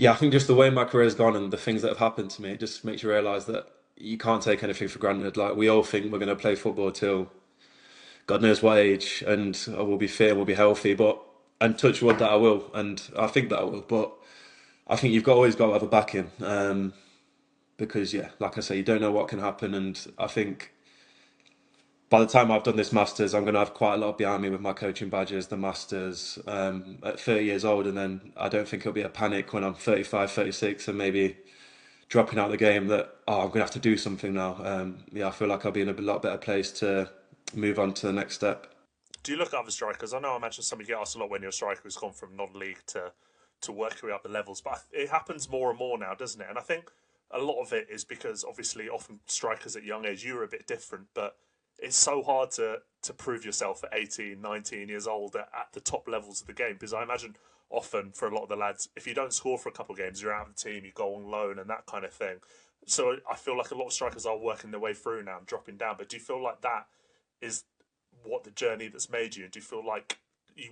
Yeah, I think just the way my career's gone and the things that have happened to me, it just makes you realise that you can't take anything for granted. Like we all think we're going to play football till God knows what age, and I will be fit and will be healthy. But and touch wood that I will, and I think that I will. But I think you've got always got to have a backing, because yeah, like I say, you don't know what can happen, and I think by the time I've done this masters, I'm going to have quite a lot behind me with my coaching badges, the masters, at 30 years old, and then I don't think it'll be a panic when I'm 35, 36, and maybe dropping out of the game that I'm going to have to do something now. Yeah, I feel like I'll be in a lot better place to move on to the next step. Do you look at other strikers? I know I imagine somebody get asked a lot when you're a striker who's gone from non-league to work your way up the levels, but it happens more and more now, doesn't it? And I think a lot of it is because obviously often strikers at young age, you're a bit different, but it's so hard to prove yourself at 18, 19 years old at the top levels of the game. Because I imagine often for a lot of the lads, if you don't score for a couple of games, you're out of the team, you go on loan and that kind of thing. So I feel like a lot of strikers are working their way through now and dropping down. But do you feel like that is what the journey that's made you? Do you feel like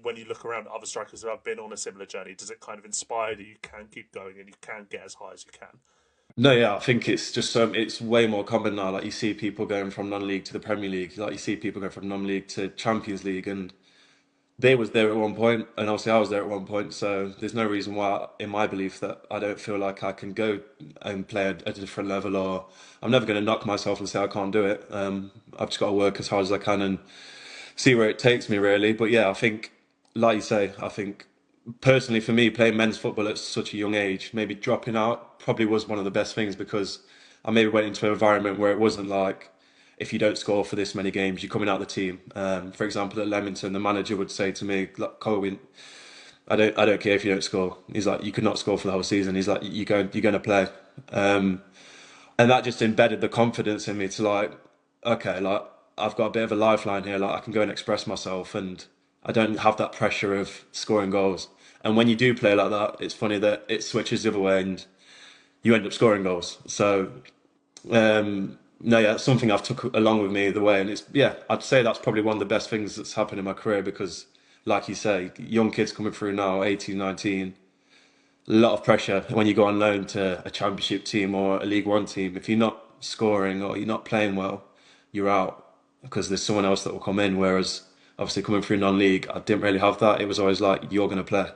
when you look around at other strikers who have been on a similar journey, does it kind of inspire that you can keep going and you can get as high as you can? No, yeah, I think it's just it's way more common now. Like you see people going from non-league to the Premier League, like you see people going from non-league to Champions League, and they was there at one point, and obviously I was there at one point. So there's no reason why, in my belief, that I don't feel like I can go and play at a different level, or I'm never going to knock myself and say I can't do it. I've just got to work as hard as I can and see where it takes me, really. But yeah, I think, like you say, I think personally for me, playing men's football at such a young age, maybe dropping out probably was one of the best things because I maybe went into an environment where it wasn't like if you don't score for this many games, you're coming out of the team. For example, at Leamington, the manager would say to me, "Look, Colby, I don't care if you don't score." He's like, "You could not score for the whole season." He's like, you're going to play," and that just embedded the confidence in me to like, okay, like I've got a bit of a lifeline here. Like I can go and express myself, and I don't have that pressure of scoring goals. And when you do play like that, it's funny that it switches the other way, and you end up scoring goals. So no, yeah, it's something I've took along with me the way, and it's yeah, I'd say that's probably one of the best things that's happened in my career because, like you say, young kids coming through now, 18, 19, a lot of pressure when you go on loan to a championship team or a League One team. If you're not scoring or you're not playing well, you're out because there's someone else that will come in. Whereas obviously coming through non-league, I didn't really have that. It was always like you're going to play.